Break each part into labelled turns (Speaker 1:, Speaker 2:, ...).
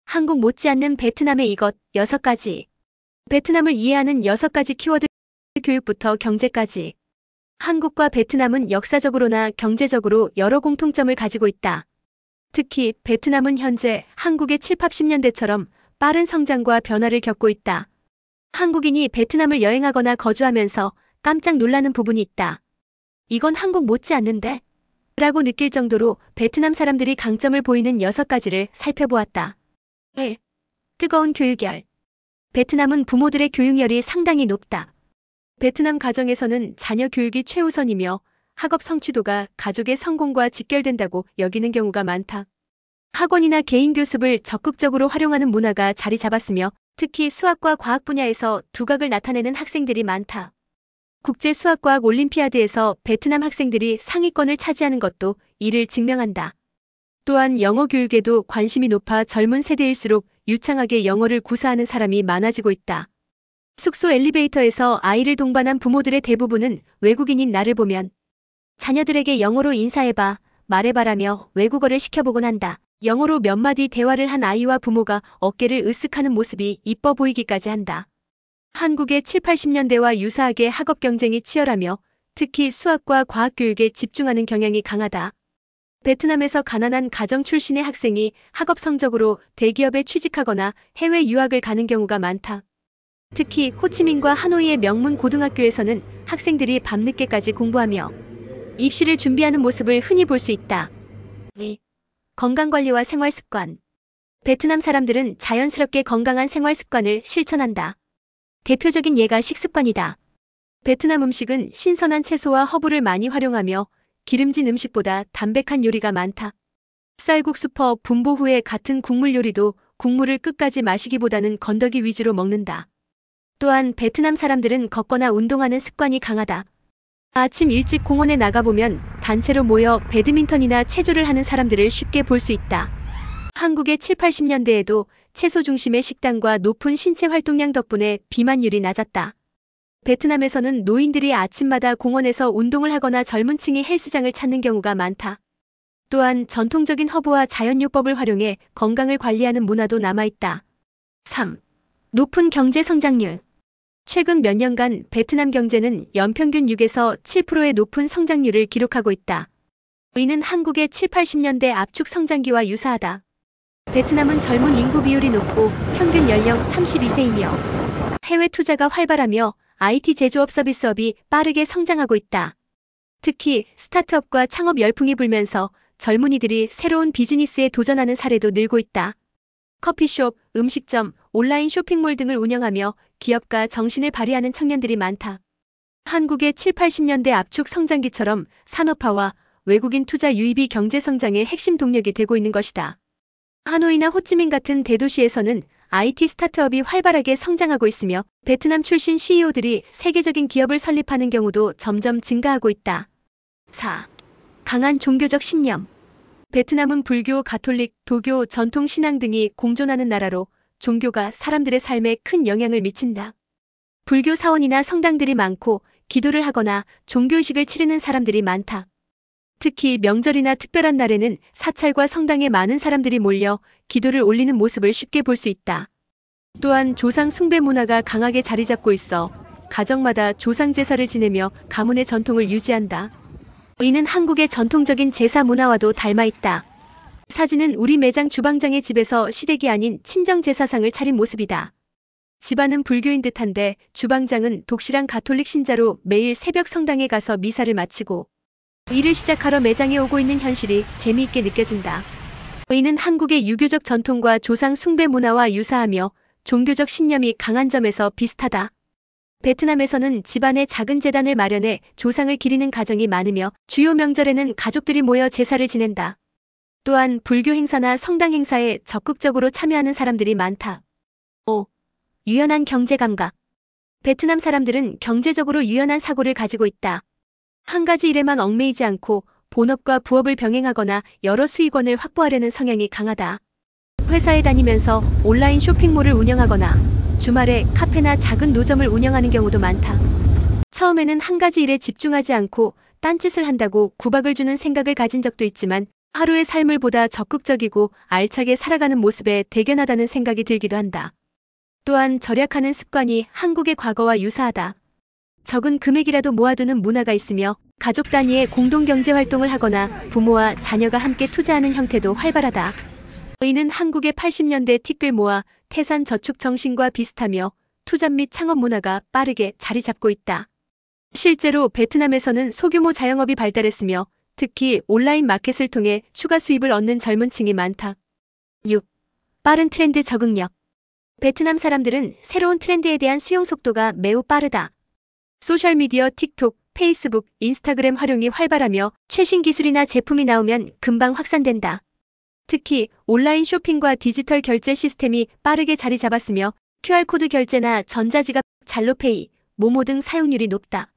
Speaker 1: 한국 못지않는 베트남의 이것 6가지. 베트남을 이해하는 6가지 키워드. 교육부터 경제까지. 한국과 베트남은 역사적으로나 경제적으로 여러 공통점을 가지고 있다. 특히 베트남은 현재 한국의 7, 80년대처럼 빠른 성장과 변화를 겪고 있다. 한국인이 베트남을 여행하거나 거주하면서 깜짝 놀라는 부분이 있다. 이건 한국 못지않는데? 라고 느낄 정도로 베트남 사람들이 강점을 보이는 6가지를 살펴보았다. 1. 뜨거운 교육열. 베트남은 부모들의 교육열이 상당히 높다. 베트남 가정에서는 자녀 교육이 최우선이며 학업 성취도가 가족의 성공과 직결된다고 여기는 경우가 많다. 학원이나 개인 교습을 적극적으로 활용하는 문화가 자리 잡았으며 특히 수학과 과학 분야에서 두각을 나타내는 학생들이 많다. 국제 수학과학 올림피아드에서 베트남 학생들이 상위권을 차지하는 것도 이를 증명한다. 또한 영어 교육에도 관심이 높아 젊은 세대일수록 유창하게 영어를 구사하는 사람이 많아지고 있다. 숙소 엘리베이터에서 아이를 동반한 부모들의 대부분은 외국인인 나를 보면 자녀들에게 영어로 인사해봐, 말해봐라며 외국어를 시켜보곤 한다. 영어로 몇 마디 대화를 한 아이와 부모가 어깨를 으쓱하는 모습이 이뻐 보이기까지 한다. 한국의 7, 80년대와 유사하게 학업 경쟁이 치열하며 특히 수학과 과학 교육에 집중하는 경향이 강하다. 베트남에서 가난한 가정 출신의 학생이 학업 성적으로 대기업에 취직하거나 해외 유학을 가는 경우가 많다. 특히 호치민과 하노이의 명문 고등학교에서는 학생들이 밤늦게까지 공부하며 입시를 준비하는 모습을 흔히 볼 수 있다. 2. 건강관리와 생활습관. 베트남 사람들은 자연스럽게 건강한 생활습관을 실천한다. 대표적인 예가 식습관이다. 베트남 음식은 신선한 채소와 허브를 많이 활용하며 기름진 음식보다 담백한 요리가 많다. 쌀국수퍼 분보 후에 같은 국물 요리도 국물을 끝까지 마시기보다는 건더기 위주로 먹는다. 또한 베트남 사람들은 걷거나 운동하는 습관이 강하다. 아침 일찍 공원에 나가보면 단체로 모여 배드민턴이나 체조를 하는 사람들을 쉽게 볼 수 있다. 한국의 7, 80년대에도 채소 중심의 식단과 높은 신체 활동량 덕분에 비만율이 낮았다. 베트남에서는 노인들이 아침마다 공원에서 운동을 하거나 젊은 층이 헬스장을 찾는 경우가 많다. 또한 전통적인 허브와 자연요법을 활용해 건강을 관리하는 문화도 남아있다. 3. 높은 경제 성장률. 최근 몇 년간 베트남 경제는 연평균 6에서 7%의 높은 성장률을 기록하고 있다. 이는 한국의 7, 80년대 압축 성장기와 유사하다. 베트남은 젊은 인구 비율이 높고 평균 연령 32세이며 해외 투자가 활발하며 IT 제조업 서비스업이 빠르게 성장하고 있다. 특히 스타트업과 창업 열풍이 불면서 젊은이들이 새로운 비즈니스에 도전하는 사례도 늘고 있다. 커피숍, 음식점, 온라인 쇼핑몰 등을 운영하며 기업가 정신을 발휘하는 청년들이 많다. 한국의 7, 80년대 압축 성장기처럼 산업화와 외국인 투자 유입이 경제 성장의 핵심 동력이 되고 있는 것이다. 하노이나 호치민 같은 대도시에서는 IT 스타트업이 활발하게 성장하고 있으며 베트남 출신 CEO들이 세계적인 기업을 설립하는 경우도 점점 증가하고 있다. 4. 강한 종교적 신념. 베트남은 불교, 가톨릭, 도교, 전통 신앙 등이 공존하는 나라로 종교가 사람들의 삶에 큰 영향을 미친다. 불교 사원이나 성당들이 많고 기도를 하거나 종교의식을 치르는 사람들이 많다. 특히 명절이나 특별한 날에는 사찰과 성당에 많은 사람들이 몰려 기도를 올리는 모습을 쉽게 볼 수 있다. 또한 조상 숭배 문화가 강하게 자리 잡고 있어 가정마다 조상 제사를 지내며 가문의 전통을 유지한다. 이는 한국의 전통적인 제사 문화와도 닮아 있다. 사진은 우리 매장 주방장의 집에서 시댁이 아닌 친정 제사상을 차린 모습이다. 집안은 불교인 듯한데 주방장은 독실한 가톨릭 신자로 매일 새벽 성당에 가서 미사를 마치고 일을 시작하러 매장에 오고 있는 현실이 재미있게 느껴진다. 이는 한국의 유교적 전통과 조상 숭배 문화와 유사하며 종교적 신념이 강한 점에서 비슷하다. 베트남에서는 집안에 작은 제단을 마련해 조상을 기리는 가정이 많으며 주요 명절에는 가족들이 모여 제사를 지낸다. 또한 불교 행사나 성당 행사에 적극적으로 참여하는 사람들이 많다. 5. 유연한 경제 감각. 베트남 사람들은 경제적으로 유연한 사고를 가지고 있다. 한 가지 일에만 얽매이지 않고 본업과 부업을 병행하거나 여러 수익원을 확보하려는 성향이 강하다. 회사에 다니면서 온라인 쇼핑몰을 운영하거나 주말에 카페나 작은 노점을 운영하는 경우도 많다. 처음에는 한 가지 일에 집중하지 않고 딴짓을 한다고 구박을 주는 생각을 가진 적도 있지만 하루의 삶을 보다 적극적이고 알차게 살아가는 모습에 대견하다는 생각이 들기도 한다. 또한 절약하는 습관이 한국의 과거와 유사하다. 적은 금액이라도 모아두는 문화가 있으며 가족 단위의 공동경제 활동을 하거나 부모와 자녀가 함께 투자하는 형태도 활발하다. 이는 한국의 80년대 티끌 모아 태산 저축 정신과 비슷하며 투잡 및 창업 문화가 빠르게 자리 잡고 있다. 실제로 베트남에서는 소규모 자영업이 발달했으며 특히 온라인 마켓을 통해 추가 수입을 얻는 젊은 층이 많다. 6. 빠른 트렌드 적응력. 베트남 사람들은 새로운 트렌드에 대한 수용 속도가 매우 빠르다. 소셜미디어 틱톡, 페이스북, 인스타그램 활용이 활발하며 최신 기술이나 제품이 나오면 금방 확산된다. 특히 온라인 쇼핑과 디지털 결제 시스템이 빠르게 자리 잡았으며 QR코드 결제나 전자지갑, 잘로페이, 모모 등 사용률이 높다.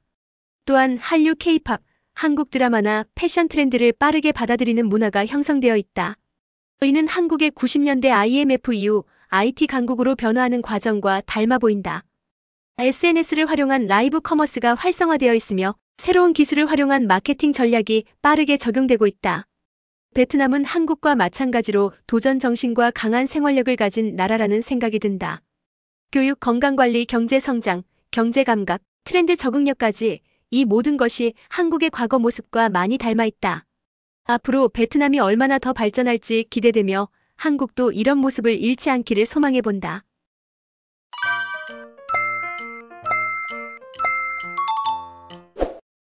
Speaker 1: 또한 한류 K-팝, 한국 드라마나 패션 트렌드를 빠르게 받아들이는 문화가 형성되어 있다. 이는 한국의 90년대 IMF 이후 IT 강국으로 변화하는 과정과 닮아 보인다. SNS를 활용한 라이브 커머스가 활성화되어 있으며 새로운 기술을 활용한 마케팅 전략이 빠르게 적용되고 있다. 베트남은 한국과 마찬가지로 도전 정신과 강한 생활력을 가진 나라라는 생각이 든다. 교육, 건강관리, 경제성장, 경제감각, 트렌드 적응력까지 이 모든 것이 한국의 과거 모습과 많이 닮아 있다. 앞으로 베트남이 얼마나 더 발전할지 기대되며 한국도 이런 모습을 잃지 않기를 소망해 본다.